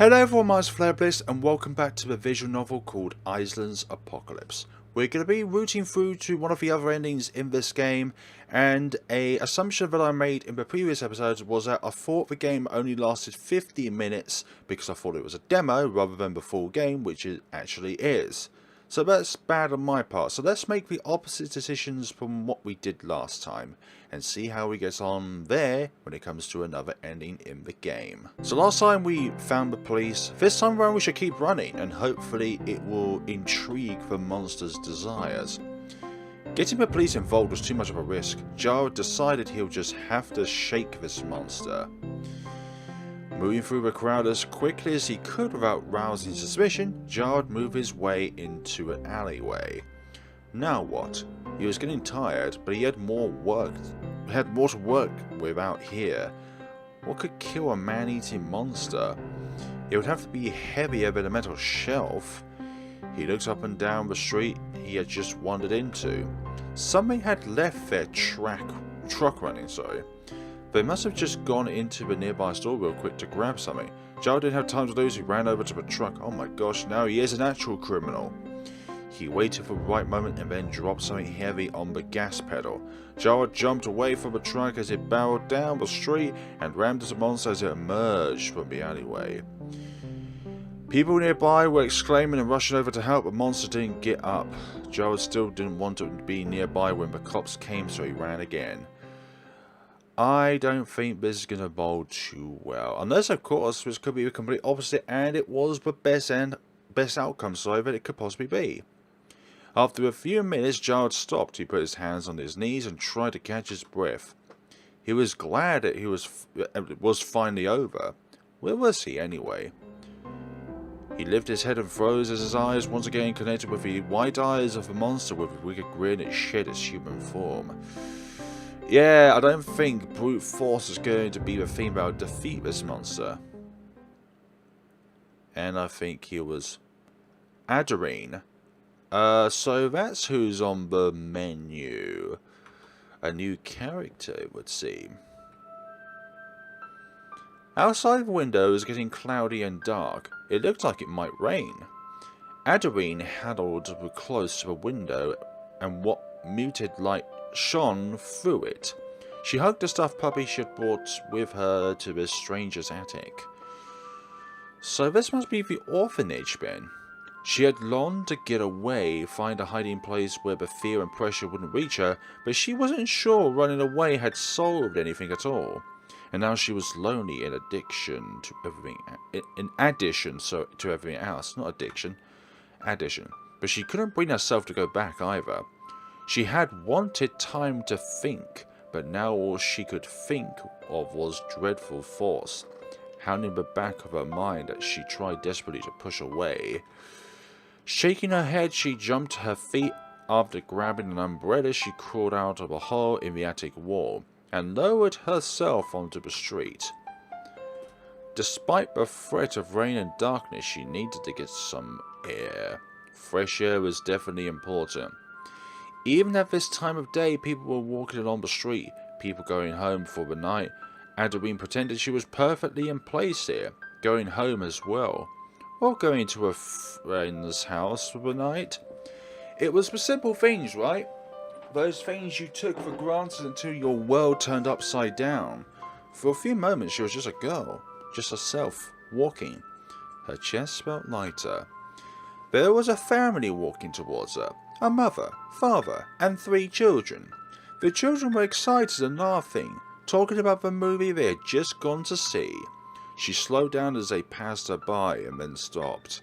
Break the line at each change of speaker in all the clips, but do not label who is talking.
Hello everyone, my name's FlareBlitzed and welcome back to the visual novel called Eislyn's Apocalypse. We're going to be rooting through to one of the other endings in this game, and an assumption that I made in the previous episodes was that I thought the game only lasted 15 minutes because I thought it was a demo rather than the full game, which it actually is. So that's bad on my part, so let's make the opposite decisions from what we did last time, and see how we get on there when it comes to another ending in the game. So last time we found the police, this time around we should keep running, and hopefully it will intrigue the monster's desires. Getting the police involved was too much of a risk. Jared decided he'll just have to shake this monster. Moving through the crowd as quickly as he could without rousing suspicion, Jared moved his way into an alleyway. Now what? He was getting tired, but he had more to work with out here. What could kill a man-eating monster? It would have to be heavier than a metal shelf. He looked up and down the street he had just wandered into. Something had left their truck running. They must have just gone into the nearby store real quick to grab something. Jared didn't have time to lose. He ran over to the truck. Oh my gosh, now he is an actual criminal. He waited for the right moment and then dropped something heavy on the gas pedal. Jared jumped away from the truck as it barreled down the street and rammed into the monster as it emerged from the alleyway. People nearby were exclaiming and rushing over to help, but the monster didn't get up. Jared still didn't want to be nearby when the cops came, so he ran again. I don't think this is going to bowl too well. Unless, of course, this could be the complete opposite and it was the best outcome that it could possibly be. After a few minutes, Jared stopped. He put his hands on his knees and tried to catch his breath. He was glad that it was finally over. Where was he, anyway? He lifted his head and froze as his eyes once again connected with the white eyes of the monster with a wicked grin that shed its human form. Yeah, I don't think brute force is going to be the thing that will defeat this monster. And I think he was Adarine. So that's who's on the menu. A new character, it would seem. Outside the window is getting cloudy and dark. It looked like it might rain. Adarine huddled close to the window, and what muted light shone through it. She hugged the stuffed puppy she had brought with her to this stranger's attic. So this must be the orphanage then. She had longed to get away, find a hiding place where the fear and pressure wouldn't reach her, but she wasn't sure running away had solved anything at all. And now she was lonely in addition to everything, in addition to everything else. Not addiction, addition. But she couldn't bring herself to go back either. She had wanted time to think, but now all she could think of was dreadful thoughts, hounding the back of her mind that she tried desperately to push away. Shaking her head, she jumped to her feet. After grabbing an umbrella, she crawled out of a hole in the attic wall and lowered herself onto the street. Despite the threat of rain and darkness, she needed to get some air. Fresh air was definitely important. Even at this time of day, people were walking along the street, people going home for the night. Adarine pretended she was perfectly in place here, going home as well, or going to a friend's house for the night. It was the simple things, right? Those things you took for granted until your world turned upside down. For a few moments she was just a girl, just herself, walking. Her chest felt lighter. There was a family walking towards her. A mother, father, and 3 children. The children were excited and laughing, talking about the movie they had just gone to see. She slowed down as they passed her by and then stopped.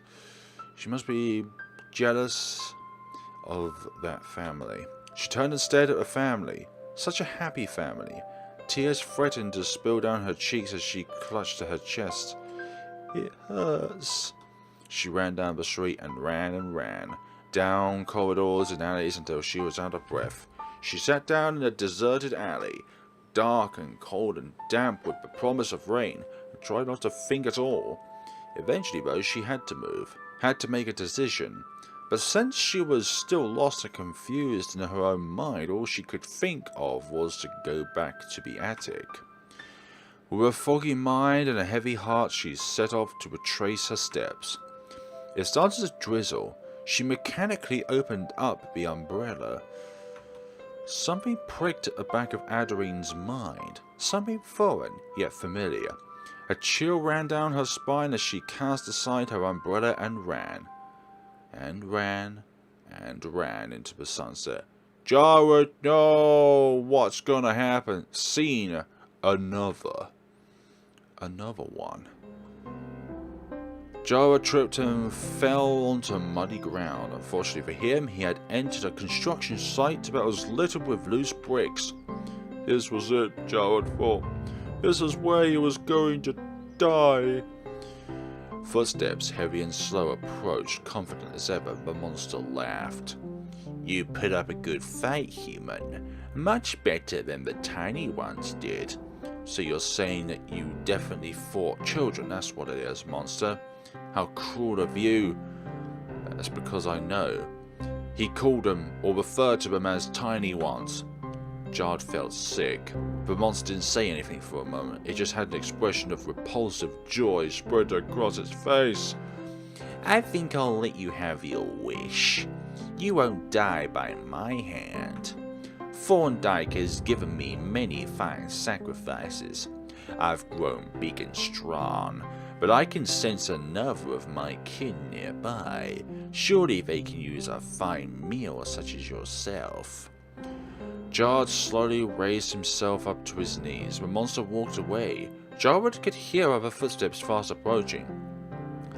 She must be jealous of that family. She turned and stared at the family. Such a happy family. Tears threatened to spill down her cheeks as she clutched to her chest. It hurts. She ran down the street and ran. Down corridors and alleys until she was out of breath. She sat down in a deserted alley, dark and cold and damp with the promise of rain, and tried not to think at all. Eventually though, she had to move, had to make a decision. But since she was still lost and confused in her own mind, all she could think of was to go back to the attic. With a foggy mind and a heavy heart, she set off to retrace her steps. It started to drizzle. She mechanically opened up the umbrella. Something pricked at the back of Adrine's mind. Something foreign, yet familiar. A chill ran down her spine as she cast aside her umbrella and ran. And ran, and ran into the sunset. Jared, no! What's gonna happen? Scene another one. Jared tripped and fell onto muddy ground. Unfortunately for him, he had entered a construction site that was littered with loose bricks. This was it, Jared thought. This is where he was going to die. Footsteps, heavy and slow, approached. Confident as ever, the monster laughed. You put up a good fight, human. Much better than the tiny ones did. So you're saying that you definitely fought children, that's what it is, monster. How cruel of you. That's because I know. He called them, or referred to them as tiny ones. Jared felt sick. The monster didn't say anything for a moment. It just had an expression of repulsive joy spread across its face. I think I'll let you have your wish. You won't die by my hand. Thorndyke has given me many fine sacrifices. I've grown big and strong, but I can sense another of my kin nearby. Surely they can use a fine meal such as yourself. Jared slowly raised himself up to his knees. The monster walked away. Jared could hear other footsteps fast approaching,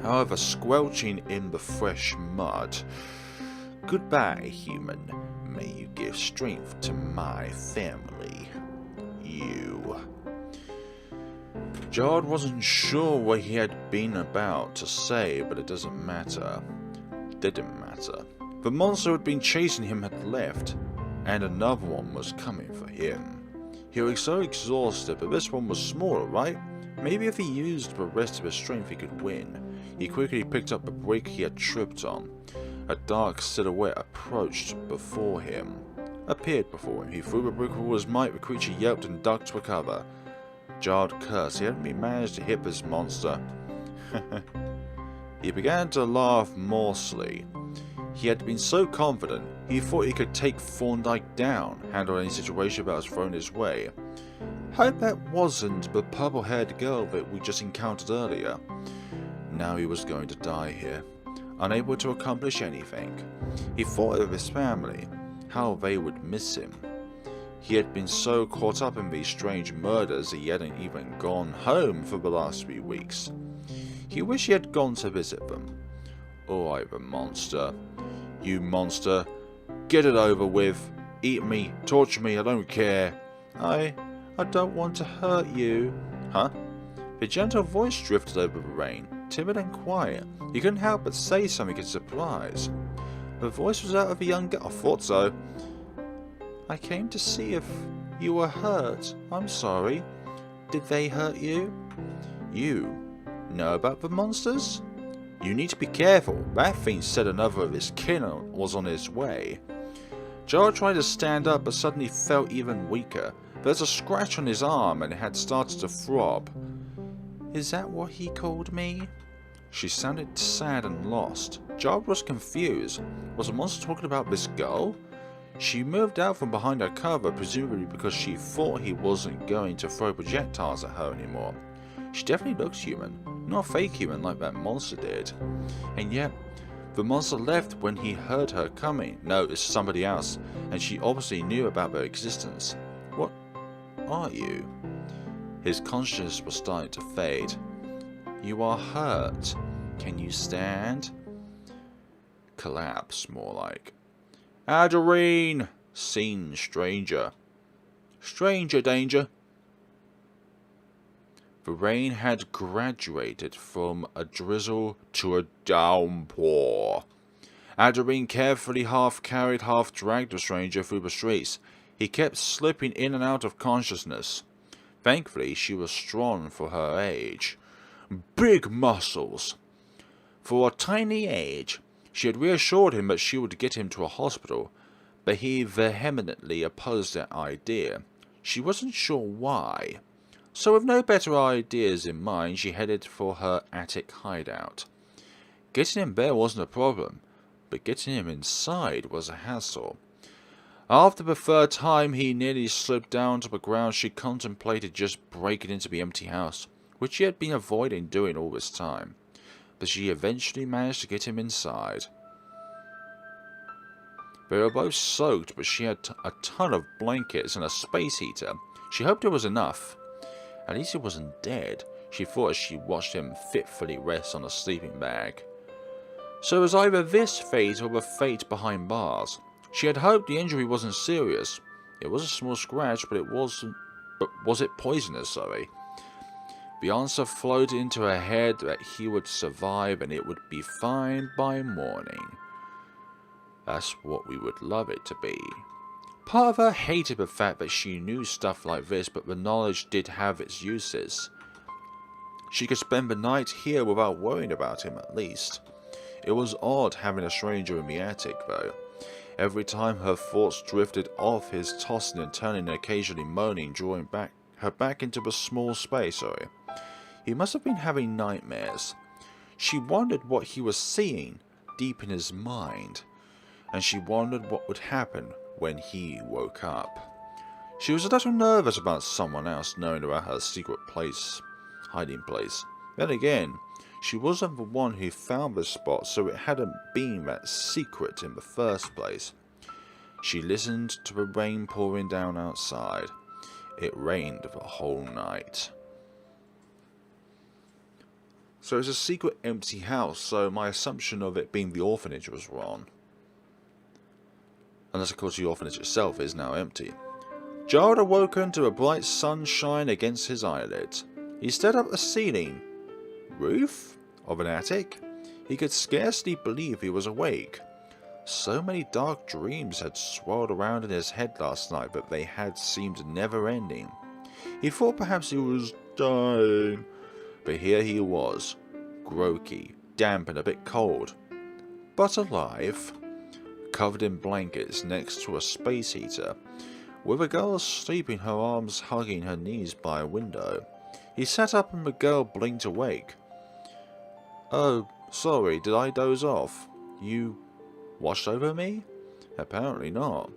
however squelching in the fresh mud. Goodbye, human. May you give strength to my family. You. Jared wasn't sure what he had been about to say, but it doesn't matter. Didn't matter. The monster who had been chasing him had left, and another one was coming for him. He was so exhausted, but this one was smaller, right? Maybe if he used the rest of his strength he could win. He quickly picked up the brick he had tripped on. A dark silhouette appeared before him. He threw the brick with all his might. The creature yelped and ducked to recover. Jared cursed. He hadn't managed to hit this monster. He began to laugh morsely. He had been so confident, he thought he could take Thorndyke down, handle any situation that was thrown his way. Hope that wasn't the purple-haired girl that we just encountered earlier. Now he was going to die here, unable to accomplish anything. He thought of his family, how they would miss him. He had been so caught up in these strange murders he hadn't even gone home for the last 3 weeks. He wished he had gone to visit them. Alright, the monster. You monster. Get it over with. Eat me, torture me, I don't care. I don't want to hurt you. Huh? The gentle voice drifted over the rain, timid and quiet. He couldn't help but say something in surprise. The voice was out of a young girl. I thought so. I came to see if you were hurt. I'm sorry. Did they hurt you? You know about the monsters? You need to be careful. That thing said another of his kin was on his way. Jared tried to stand up but suddenly felt even weaker. There's a scratch on his arm and it had started to throb. Is that what he called me? She sounded sad and lost. Jared was confused. Was the monster talking about this girl? She moved out from behind her cover, presumably because she thought he wasn't going to throw projectiles at her anymore. She definitely looks human, not fake human like that monster did. And yet, the monster left when he heard her coming. No, it's somebody else, and she obviously knew about their existence. What are you? His consciousness was starting to fade. You are hurt. Can you stand? Collapse, more like. Adorine! Seen stranger. Stranger danger. The rain had graduated from a drizzle to a downpour. Adorine carefully half-carried, half-dragged the stranger through the streets. He kept slipping in and out of consciousness. Thankfully, she was strong for her age. Big muscles! For a tiny age, she had reassured him that she would get him to a hospital, but he vehemently opposed that idea. She wasn't sure why. So with no better ideas in mind, she headed for her attic hideout. Getting him there wasn't a problem, but getting him inside was a hassle. After the third time he nearly slipped down to the ground, she contemplated just breaking into the empty house, which she had been avoiding doing all this time. But she eventually managed to get him inside. They were both soaked, but she had a ton of blankets and a space heater. She hoped it was enough. At least he wasn't dead, she thought as she watched him fitfully rest on a sleeping bag. So it was either this fate or the fate behind bars. She had hoped the injury wasn't serious. It was a small scratch, but it wasn't. But was it poisonous? Sorry. The answer floated into her head that he would survive and it would be fine by morning. That's what we would love it to be. Part of her hated the fact that she knew stuff like this, but the knowledge did have its uses. She could spend the night here without worrying about him, at least. It was odd having a stranger in the attic, though. Every time her thoughts drifted off, his tossing and turning and occasionally moaning, drawing her back into the small space. He must have been having nightmares. She wondered what he was seeing deep in his mind, and she wondered what would happen when he woke up. She was a little nervous about someone else knowing about her secret hiding place. Then again, she wasn't the one who found the spot, so it hadn't been that secret in the first place. She listened to the rain pouring down outside. It rained the whole night. So it's a secret empty house, so my assumption of it being the orphanage was wrong. Unless of course the orphanage itself is now empty. Gerald awoken to a bright sunshine against his eyelids. He stared up at the ceiling. Roof? Of an attic? He could scarcely believe he was awake. So many dark dreams had swirled around in his head last night, but they had seemed never-ending. He thought perhaps he was dying, but here he was, groggy, damp and a bit cold, but alive, covered in blankets next to a space heater, with a girl sleeping, her arms hugging her knees by a window. He sat up and the girl blinked awake. Oh, sorry, did I doze off? You watched over me? Apparently not.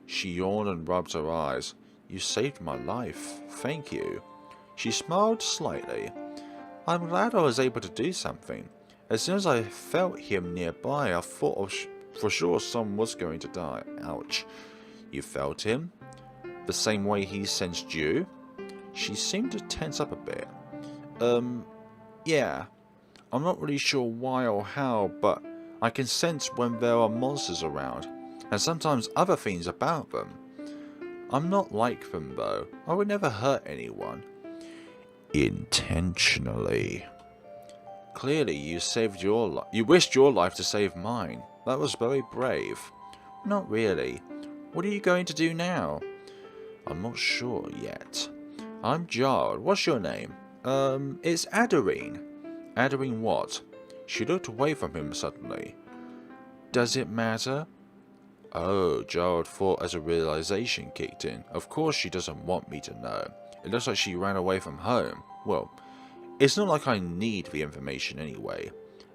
She yawned and rubbed her eyes. You saved my life. Thank you. She smiled slightly. I'm glad I was able to do something. As soon as I felt him nearby, I thought for sure someone was going to die. Ouch. You felt him? The same way he sensed you? She seemed to tense up a bit. Yeah. I'm not really sure why or how, but I can sense when there are monsters around, and sometimes other things about them. I'm not like them though. I would never hurt anyone. Intentionally. Clearly you saved your life. You risked your life to save mine. That was very brave. Not really. What are you going to do now? I'm not sure yet. I'm Gerald. What's your name? It's Adarine. Adarine what? She looked away from him suddenly. Does it matter? Oh, Gerald thought as a realization kicked in. Of course she doesn't want me to know. It looks like she ran away from home. Well, it's not like I need the information anyway.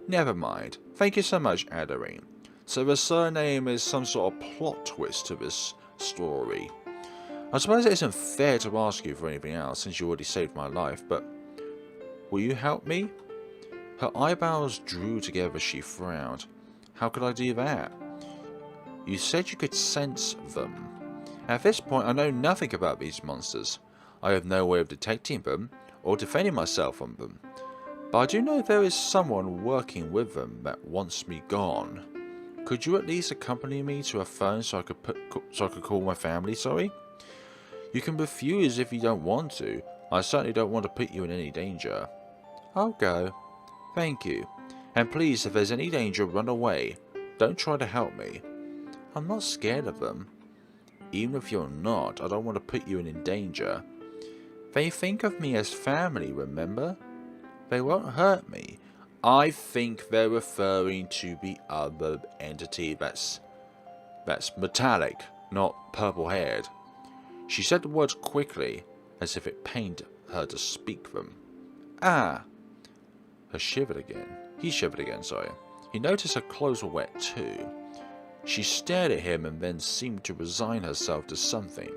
Never mind. Thank you so much, Adarine. So the surname is some sort of plot twist to this story. I suppose it isn't fair to ask you for anything else since you already saved my life, but will you help me? Her eyebrows drew together as she frowned. How could I do that? You said you could sense them. At this point, I know nothing about these monsters. I have no way of detecting them or defending myself from them. But I do know there is someone working with them that wants me gone. Could you at least accompany me to a phone so I could call my family, sorry? You can refuse if you don't want to. I certainly don't want to put you in any danger. I'll go. Thank you. And please, if there's any danger, run away. Don't try to help me. I'm not scared of them. Even if you're not, I don't want to put you in danger. They think of me as family, remember? They won't hurt me. I think they're referring to the other entity that's metallic, not purple-haired. She said the words quickly, as if it pained her to speak them. Ah! He shivered again, sorry. He noticed her clothes were wet too. She stared at him and then seemed to resign herself to something.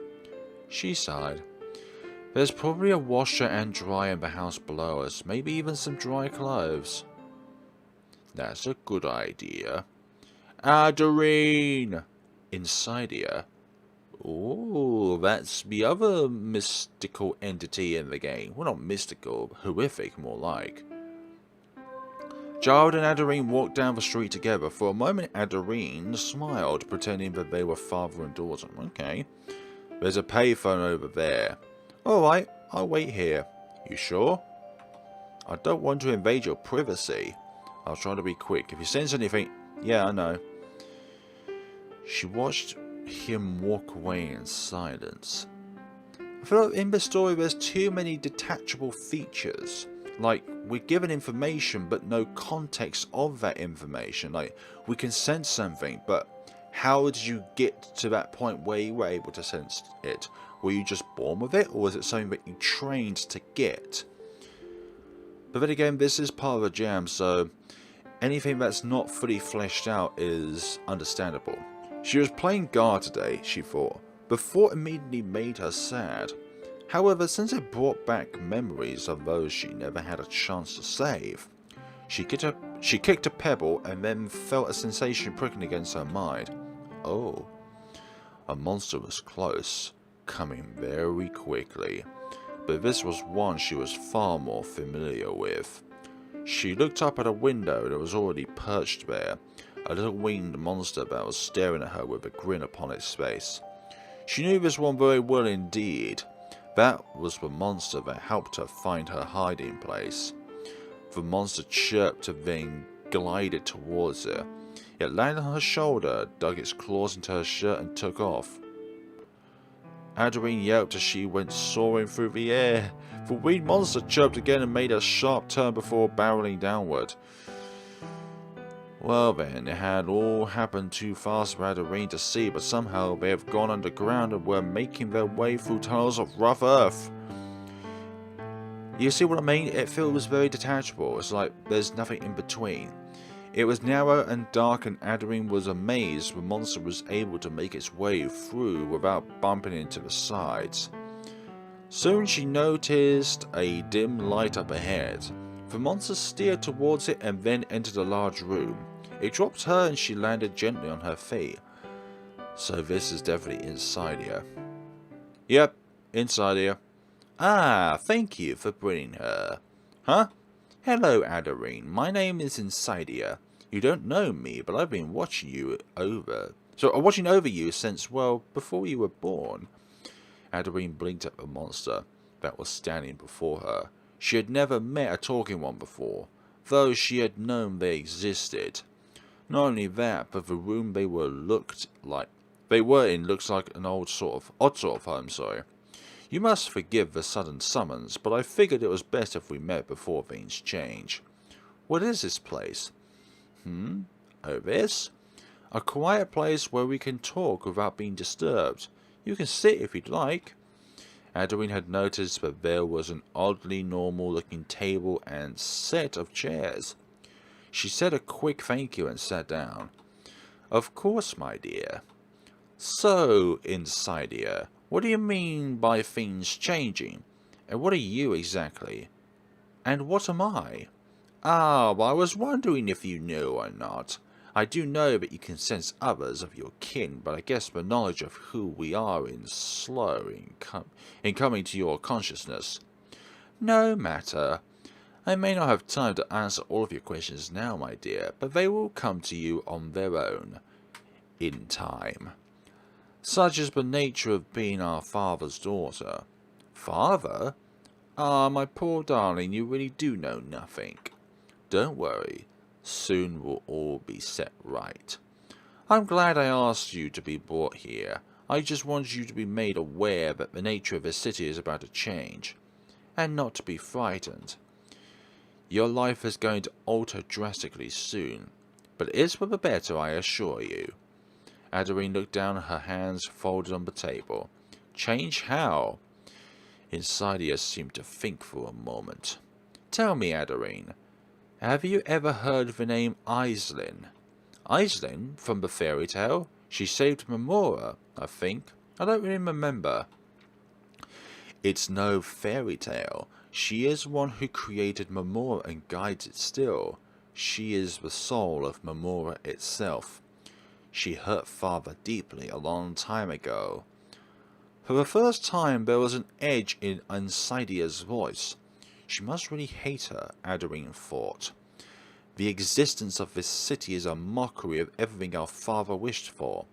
She sighed. There's probably a washer and dryer in the house below us, maybe even some dry clothes. That's a good idea. Adarine! Insidia. Oh, that's the other mystical entity in the game. Well, not mystical, horrific more like. Gerald and Adarine walked down the street together. For a moment, Adarine smiled, pretending that they were father and daughter. Okay. There's a payphone over there. Alright, I'll wait here. You sure? I don't want to invade your privacy. I'll try to be quick. If you sense anything... Yeah, I know. She watched him walk away in silence. I feel like in this story there's too many detachable features. Like, we're given information but no context of that information. Like, we can sense something, but how did you get to that point where you were able to sense it? Were you just born with it, or was it something that you trained to get? But then again, this is part of the jam, so anything that's not fully fleshed out is understandable. She was playing guard today, she thought. The thought immediately made her sad. However, since it brought back memories of those she never had a chance to save, she kicked a pebble and then felt a sensation pricking against her mind. Oh, a monster was close, coming very quickly, but this was one she was far more familiar with. She looked up at a window that was already perched there, a little winged monster that was staring at her with a grin upon its face. She knew this one very well indeed. That was the monster that helped her find her hiding place. The monster chirped and then glided towards her. It landed on her shoulder, dug its claws into her shirt and took off. Adarine yelped as she went soaring through the air. The winged monster chirped again and made a sharp turn before barreling downward. Well then, it had all happened too fast for Adarine to see, but somehow they have gone underground and were making their way through tunnels of rough earth. You see what I mean? It feels very detachable. It's like there's nothing in between. It was narrow and dark, and Adarine was amazed the monster was able to make its way through without bumping into the sides. Soon she noticed a dim light up ahead. The monster steered towards it and then entered a large room. It dropped her and she landed gently on her feet. So this is definitely Insidia. Yep, Insidia. Ah, thank you for bringing her. Huh? Hello, Adarine. My name is Insidia. You don't know me, but I've been watching over you since, well, before you were born. Adarine blinked at the monster that was standing before her. She had never met a talking one before, though she had known they existed. Not only that, but the room they were in looks like an odd sort of home, sorry. You must forgive the sudden summons, but I figured it was best if we met before things change. What is this place? Oh, this? A quiet place where we can talk without being disturbed. You can sit if you'd like. Adarine had noticed that there was an oddly normal-looking table and set of chairs. She said a quick thank you and sat down. Of course, my dear. So, Insidia, what do you mean by things changing? And what are you exactly? And what am I? Ah, I was wondering if you knew or not. I do know that you can sense others of your kin, but I guess the knowledge of who we are is slow in coming to your consciousness. No matter. I may not have time to answer all of your questions now, my dear, but they will come to you on their own, in time. Such is the nature of being our father's daughter. Father? Ah, my poor darling, you really do know nothing. Don't worry. Soon we'll all be set right. I'm glad I asked you to be brought here. I just want you to be made aware that the nature of this city is about to change, and not to be frightened. Your life is going to alter drastically soon, but it is for the better, I assure you. Adarine looked down at her hands folded on the table. Change how? Insidia seemed to think for a moment. Tell me, Adarine, have you ever heard the name Eislyn? Eislyn, from the fairy tale? She saved Memora, I think. I don't really remember. It's no fairy tale. She is one who created Memora and guides it still. She is the soul of Memora itself. She hurt Father deeply a long time ago. For the first time there was an edge in Insidia's voice. She must really hate her, Adarine thought. The existence of this city is a mockery of everything our father wished for.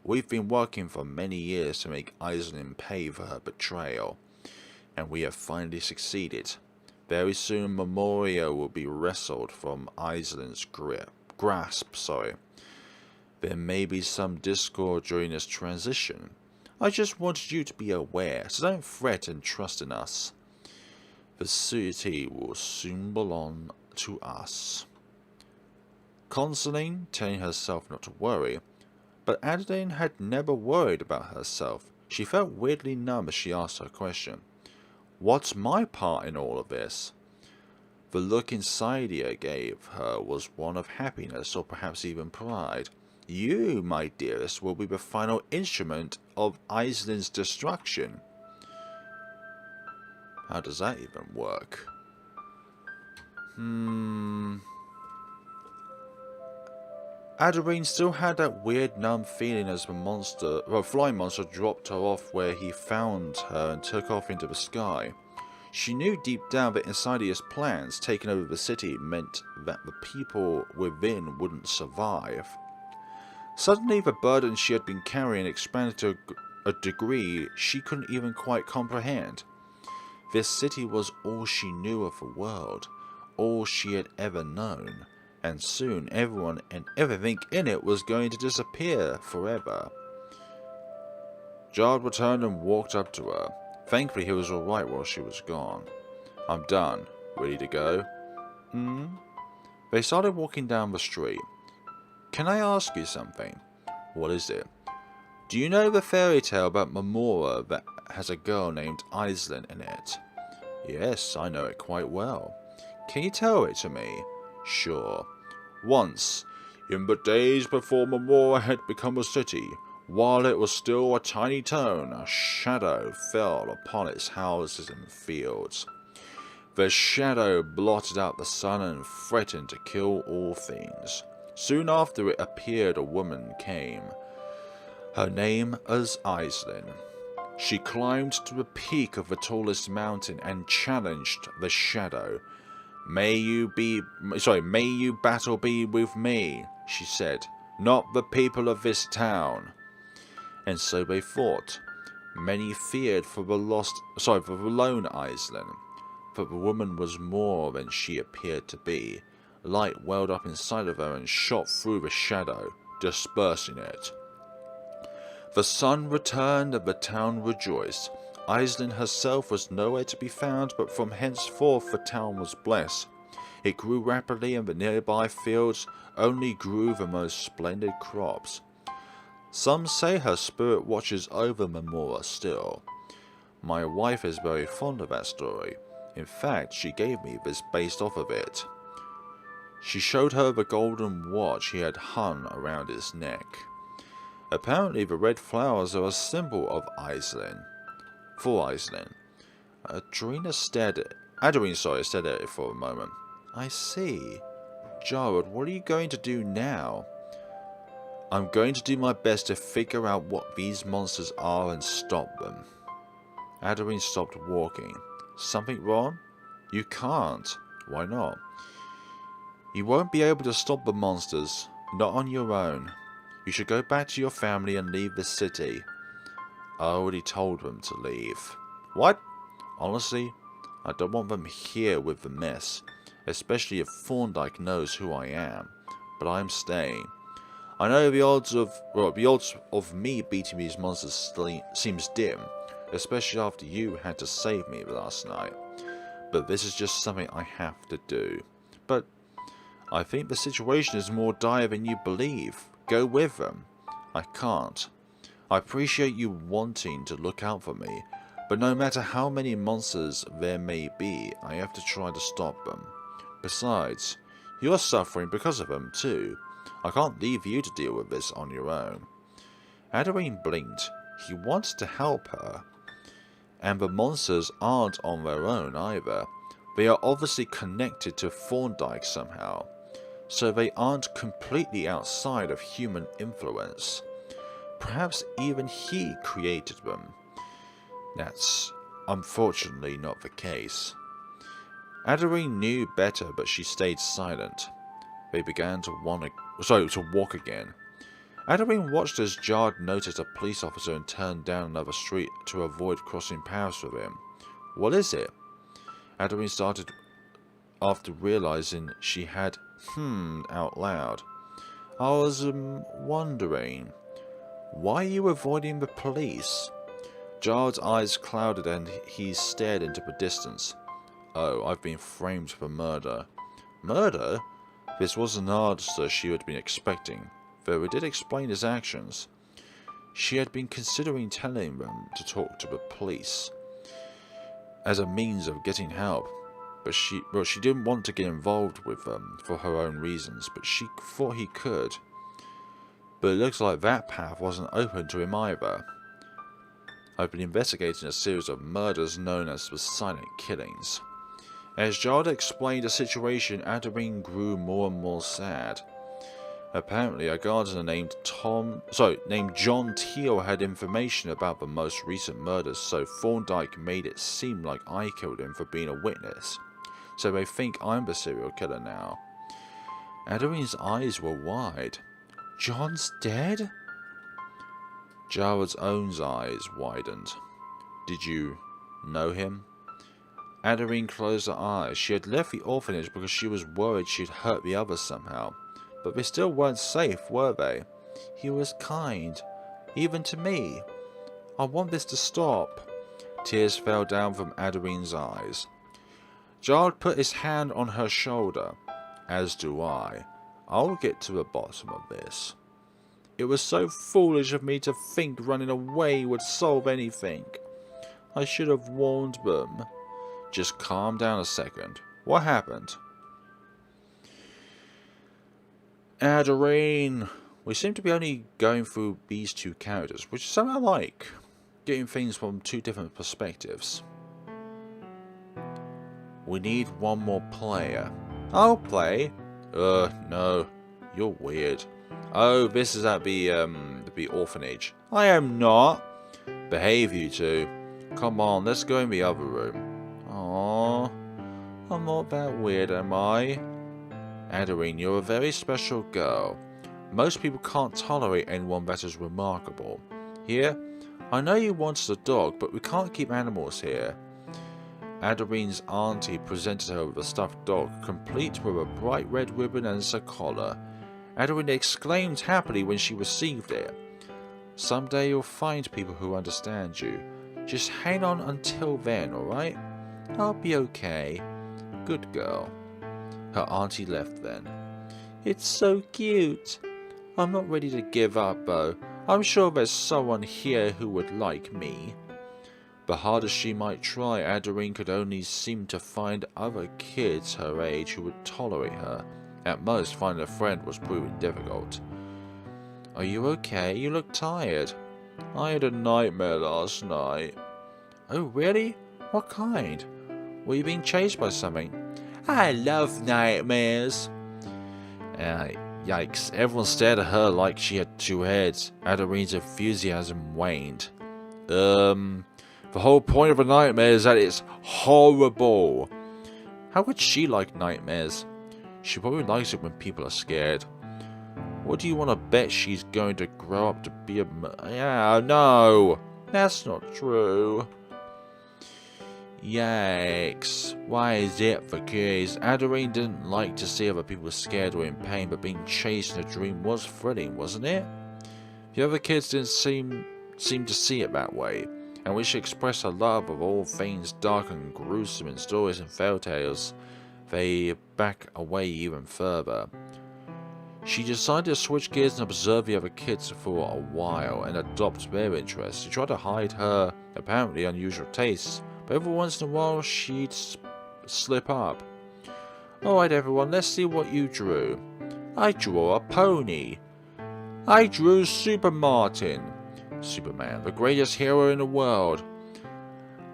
We've been working for many years to make Eislyn pay for her betrayal, and we have finally succeeded. Very soon Memora will be wrestled from Eislyn's grasp. There may be some discord during this transition. I just wanted you to be aware, so don't fret and trust in us. The city will soon belong to us. Consoling, telling herself not to worry, but Adeline had never worried about herself. She felt weirdly numb as she asked her question. What's my part in all of this? The look Insidia gave her was one of happiness or perhaps even pride. You, my dearest, will be the final instrument of Eislyn's destruction. How does that even work? Adarine still had that weird numb feeling as the flying monster dropped her off where he found her and took off into the sky. She knew deep down that Insidia's plans taking over the city meant that the people within wouldn't survive. Suddenly the burden she had been carrying expanded to a degree she couldn't even quite comprehend. This city was all she knew of the world, all she had ever known, and soon everyone and everything in it was going to disappear forever. Jard returned and walked up to her. Thankfully he was alright while she was gone. I'm done. Ready to go? They started walking down the street. Can I ask you something? What is it? Do you know the fairy tale about Memora that has a girl named Eislyn in it? Yes, I know it quite well. Can you tell it to me? Sure. Once, in the days before Memora had become a city, while it was still a tiny town, a shadow fell upon its houses and fields. The shadow blotted out the sun and threatened to kill all things. Soon after it appeared, a woman came. Her name was Eislyn. She climbed to the peak of the tallest mountain and challenged the shadow. May you battle be with me, she said, not the people of this town. And so they fought. Many feared for the lone Eislyn, but the woman was more than she appeared to be. Light welled up inside of her and shot through the shadow, dispersing it. The sun returned and the town rejoiced. Eislyn herself was nowhere to be found, but from henceforth the town was blessed. It grew rapidly, and the nearby fields only grew the most splendid crops. Some say her spirit watches over Memora still. My wife is very fond of that story. In fact, she gave me this based off of it. She showed her the golden watch he had hung around his neck. Apparently the red flowers are a symbol of Eislyn. For Eislyn. Adarine stared at it for a moment. I see. Jared, what are you going to do now? I'm going to do my best to figure out what these monsters are and stop them. Adarine stopped walking. Something wrong? You can't. Why not? You won't be able to stop the monsters. Not on your own. You should go back to your family and leave the city. I already told them to leave. What? Honestly, I don't want them here with the mess. Especially if Thorndyke knows who I am. But I'm staying. I know the odds of me beating these monsters seems dim. Especially after you had to save me last night. But this is just something I have to do. But I think the situation is more dire than you believe. Go with them. I can't. I appreciate you wanting to look out for me, But no matter how many monsters there may be, I have to try to stop them. Besides, you're suffering because of them too. I can't leave you to deal with this on your own. Adderine blinked. He wants to help her. And the monsters aren't on their own either. They are obviously connected to Thorndyke somehow, so they aren't completely outside of human influence. Perhaps even he created them. That's unfortunately not the case. Adderine knew better, but she stayed silent. They began to walk again. Adderine watched as Jard noticed a police officer and turned down another street to avoid crossing paths with him. What is it? Adderine started after realizing she had out loud. I was wondering, why are you avoiding the police? Jard's eyes clouded and he stared into the distance. Oh, I've been framed for murder. Murder? This wasn't an answer she had been expecting, though it did explain his actions. She had been considering telling them to talk to the police as a means of getting help, but she didn't want to get involved with them for her own reasons, but she thought he could. But it looks like that path wasn't open to him either. I've been investigating a series of murders known as the Silent Killings. As Jard explained the situation, Adderine grew more and more sad. Apparently, a gardener named John Teal had information about the most recent murders, so Thorndyke made it seem like I killed him for being a witness. So they think I'm the serial killer now. Adderine's eyes were wide. John's dead? Jared's own eyes widened. Did you know him? Adderine closed her eyes. She had left the orphanage because she was worried she'd hurt the others somehow. But they still weren't safe, were they? He was kind, even to me. I want this to stop. Tears fell down from Adderine's eyes. Jard put his hand on her shoulder. As do I. I'll get to the bottom of this. It was so foolish of me to think running away would solve anything. I should have warned them. Just calm down a second. What happened? Adderine! We seem to be only going through these two characters, which is something I like. Getting things from two different perspectives. We need one more player. I'll play. No. You're weird. Oh, this is at the orphanage. I am not. Behave, you two. Come on, let's go in the other room. Aww. I'm not that weird, am I? Adderine, you're a very special girl. Most people can't tolerate anyone that is remarkable. Here, I know you wanted a dog, but we can't keep animals here. Adderine's auntie presented her with a stuffed dog, complete with a bright red ribbon and a collar. Adderine exclaimed happily when she received it. Someday you'll find people who understand you. Just hang on until then, alright? I'll be okay. Good girl. Her auntie left then. It's so cute. I'm not ready to give up though. I'm sure there's someone here who would like me. But hard as she might try, Adderine could only seem to find other kids her age who would tolerate her. At most, finding a friend was proving difficult. Are you okay? You look tired. I had a nightmare last night. Oh really? What kind? Were you being chased by something? I love nightmares. Yikes. Everyone stared at her like she had two heads. Adderine's enthusiasm waned. The whole point of a nightmare is that it's horrible. How could she like nightmares? She probably likes it when people are scared. What do you want to bet she's going to grow up to be a... Yeah, no. That's not true. Yikes. Why is it the case? Adderine didn't like to see other people scared or in pain, but being chased in a dream was thrilling, wasn't it? The other kids didn't seem to see it that way, and when she expressed her love of all things dark and gruesome in stories and fairy tales, they back away even further. She decided to switch gears and observe the other kids for a while and adopt their interests. She tried to hide her apparently unusual tastes, but every once in a while she'd slip up. Alright everyone, let's see what you drew. I drew a pony. I drew Super Martin. Superman, the greatest hero in the world.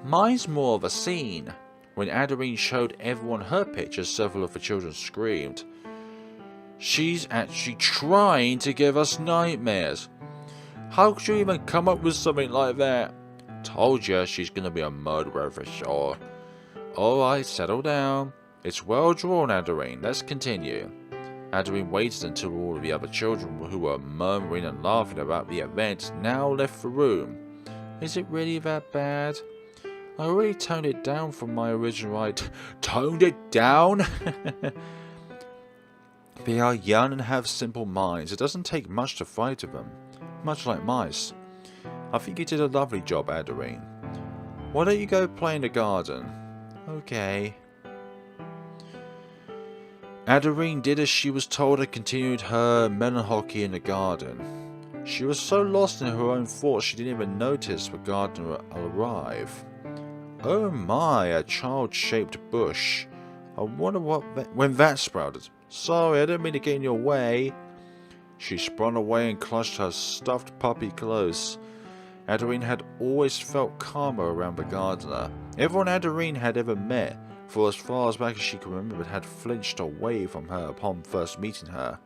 Mine's more of a scene. When Adarine showed everyone her pictures, several of the children screamed. She's actually trying to give us nightmares. How could you even come up with something like that? Told you she's gonna be a murderer for sure. Alright, settle down. It's well drawn, Adarine. Let's continue. Adarine waited until all of the other children who were murmuring and laughing about the event now left the room. Is it really that bad? I already toned it down from my original Toned it down? They are young and have simple minds. It doesn't take much to frighten them. Much like mice. I think you did a lovely job, Adarine. Why don't you go play in the garden? Okay. Adarine did as she was told and continued her melancholy in the garden. She was so lost in her own thoughts she didn't even notice the gardener arrive. Oh my, a child-shaped bush. I wonder when that sprouted. Sorry, I didn't mean to get in your way. She spun away and clutched her stuffed puppy close. Adarine had always felt calmer around the gardener. Everyone Adarine had ever met, for as far as back as she could remember, had flinched away from her upon first meeting her.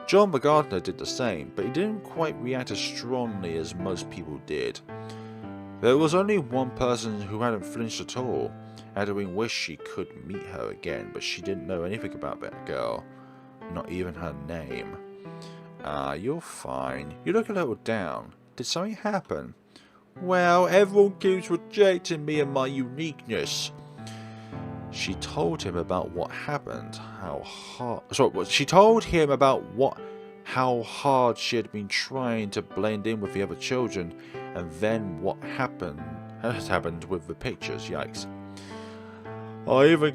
John the gardener did the same, but he didn't quite react as strongly as most people did. There was only one person who hadn't flinched at all. Adarine wished she could meet her again, but she didn't know anything about that girl. Not even her name. You're fine. You look a little down. Did something happen? Well, everyone keeps rejecting me and my uniqueness. She told him about what happened, how hard she had been trying to blend in with the other children, and then what had happened with the pictures. Yikes. I even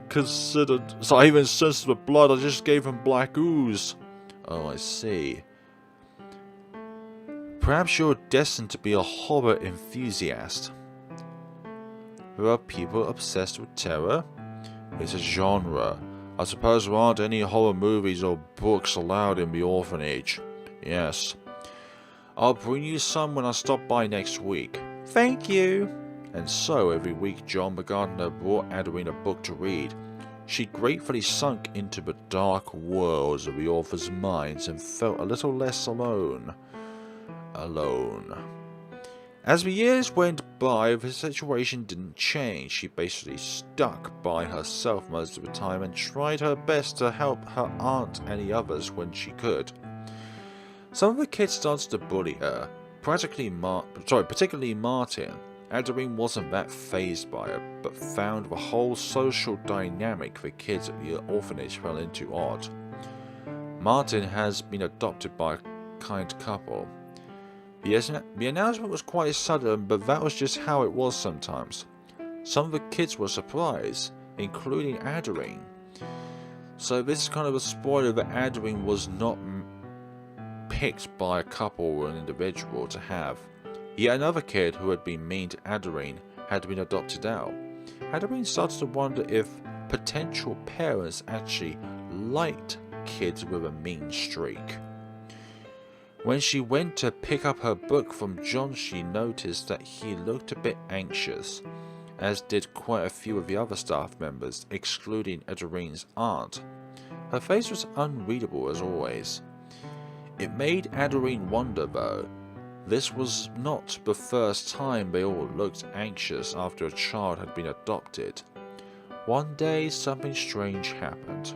sensed the blood. I just gave him black ooze. Oh, I see. Perhaps you're destined to be a horror enthusiast. There are people obsessed with terror. It's a genre. I suppose there aren't any horror movies or books allowed in the orphanage. Yes. I'll bring you some when I stop by next week. Thank you. And so every week John the gardener brought Adarine a book to read. She gratefully sunk into the dark worlds of the author's minds and felt a little less alone. As the years went by, the situation didn't change. She basically stuck by herself most of the time and tried her best to help her aunt and the others when she could. Some of the kids started to bully her, particularly Martin. Adarine wasn't that fazed by it, but found the whole social dynamic the kids at the orphanage fell into odd. Martin has been adopted by a kind couple. The announcement was quite sudden, but that was just how it was sometimes. Some of the kids were surprised, including Adarine. So this is kind of a spoiler that Adarine was not picked by a couple or an individual to have. Yet another kid who had been mean to Adarine had been adopted out. Adarine started to wonder if potential parents actually liked kids with a mean streak. When she went to pick up her book from John, she noticed that he looked a bit anxious, as did quite a few of the other staff members, excluding Adarine's aunt. Her face was unreadable as always. It made Adarine wonder though. This was not the first time they all looked anxious after a child had been adopted. One day something strange happened.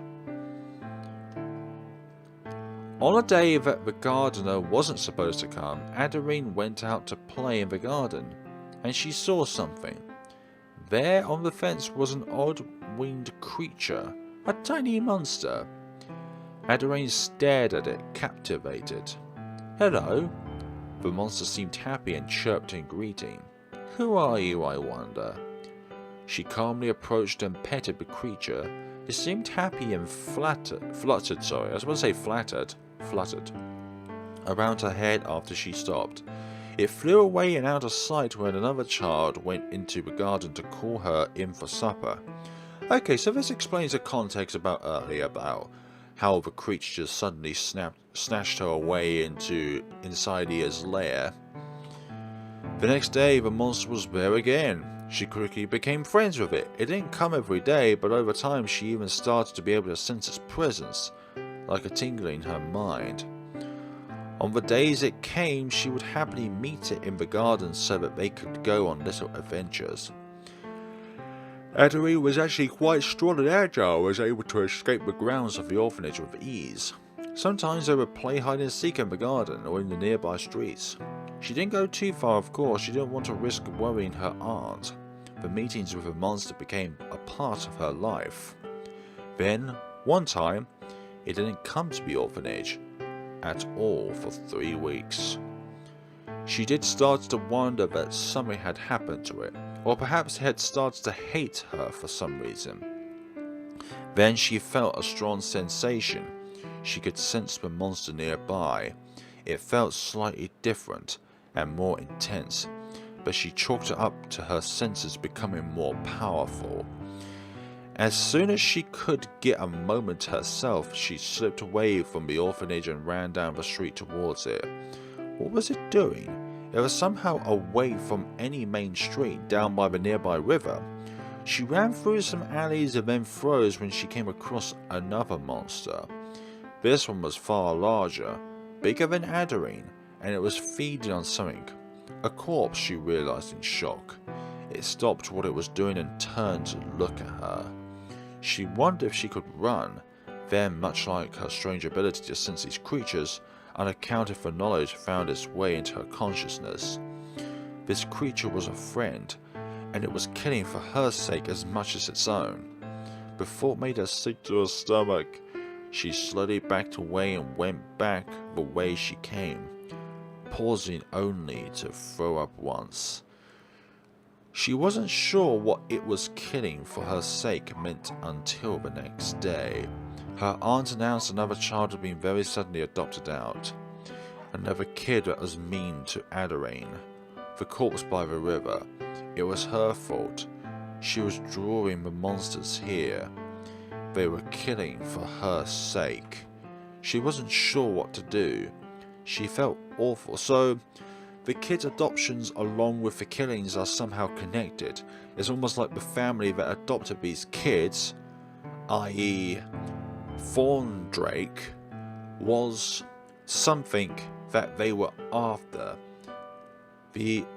On a day that the gardener wasn't supposed to come, Adarine went out to play in the garden, and she saw something. There on the fence was an odd-winged creature, a tiny monster. Adarine stared at it, captivated. Hello. The monster seemed happy and chirped in greeting. Who are you, I wonder? She calmly approached and petted the creature. It seemed happy and flattered. fluttered around her head after she stopped. It flew away and out of sight when another child went into the garden to call her in for supper. Okay, so this explains the context about earlier about how the creature just suddenly snatched her away into Insidia's lair. The next day, the monster was there again. She quickly became friends with it. It didn't come every day, but over time she even started to be able to sense its presence, like a tingling in her mind. On the days it came, she would happily meet it in the garden so that they could go on little adventures. Adeline was actually quite strong and agile, was able to escape the grounds of the orphanage with ease. Sometimes they would play hide and seek in the garden or in the nearby streets. She didn't go too far, of course. She didn't want to risk worrying her aunt. The meetings with the monster became a part of her life. Then, one time, it didn't come to the orphanage at all for 3 weeks. She did start to wonder that something had happened to it, or perhaps it had started to hate her for some reason. Then she felt a strong sensation. She could sense the monster nearby. It felt slightly different and more intense, but she chalked it up to her senses becoming more powerful. As soon as she could get a moment to herself, she slipped away from the orphanage and ran down the street towards it. What was it doing? It was somehow away from any main street, down by the nearby river. She ran through some alleys and then froze when she came across another monster. This one was far larger, bigger than Adeline, and it was feeding on something. A corpse, she realized in shock. It stopped what it was doing and turned to look at her. She wondered if she could run. Then, much like her strange ability to sense these creatures, unaccounted for knowledge found its way into her consciousness. This creature was a friend, and it was killing for her sake as much as its own. The thought made her sick to her stomach. She slowly backed away and went back the way she came, pausing only to throw up once. She wasn't sure what it was killing for her sake meant until the next day. Her aunt announced another child had been very suddenly adopted out. Another kid that was mean to Adeline. The corpse by the river. It was her fault. She was drawing the monsters here. They were killing for her sake. She wasn't sure what to do. She felt awful, so the kids' adoptions along with the killings are somehow connected. It's almost like the family that adopted these kids, i.e. Thorndrake, was something that they were after.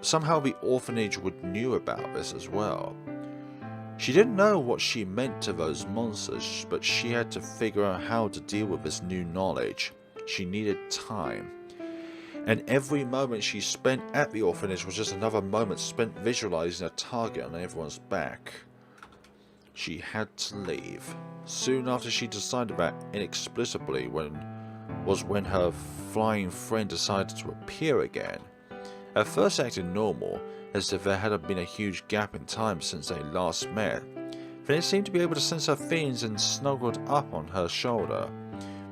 Somehow the orphanage knew about this as well. She didn't know what she meant to those monsters, but she had to figure out how to deal with this new knowledge. She needed time. And every moment she spent at the orphanage was just another moment spent visualizing a target on everyone's back. She had to leave. Soon after she decided that, inexplicably, when her flying friend decided to appear again. At first acting normal, as if there hadn't been a huge gap in time since they last met. Then it seemed to be able to sense her feelings and snuggled up on her shoulder.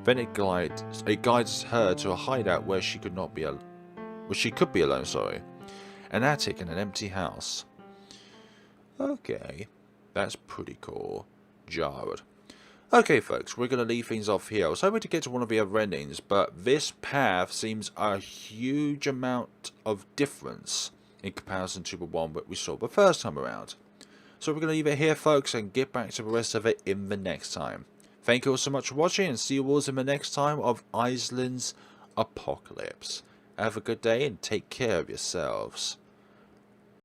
Then it guided her to a hideout where she could be alone. An attic in an empty house. Okay, that's pretty cool. Jarred. Okay folks, we're going to leave things off here. I was hoping to get to one of the other endings, but this path seems a huge amount of difference in comparison to the one that we saw the first time around. So we're going to leave it here folks and get back to the rest of it in the next time. Thank you all so much for watching and see you all in the next time of Eislyn's Apocalypse. Have a good day and take care of yourselves.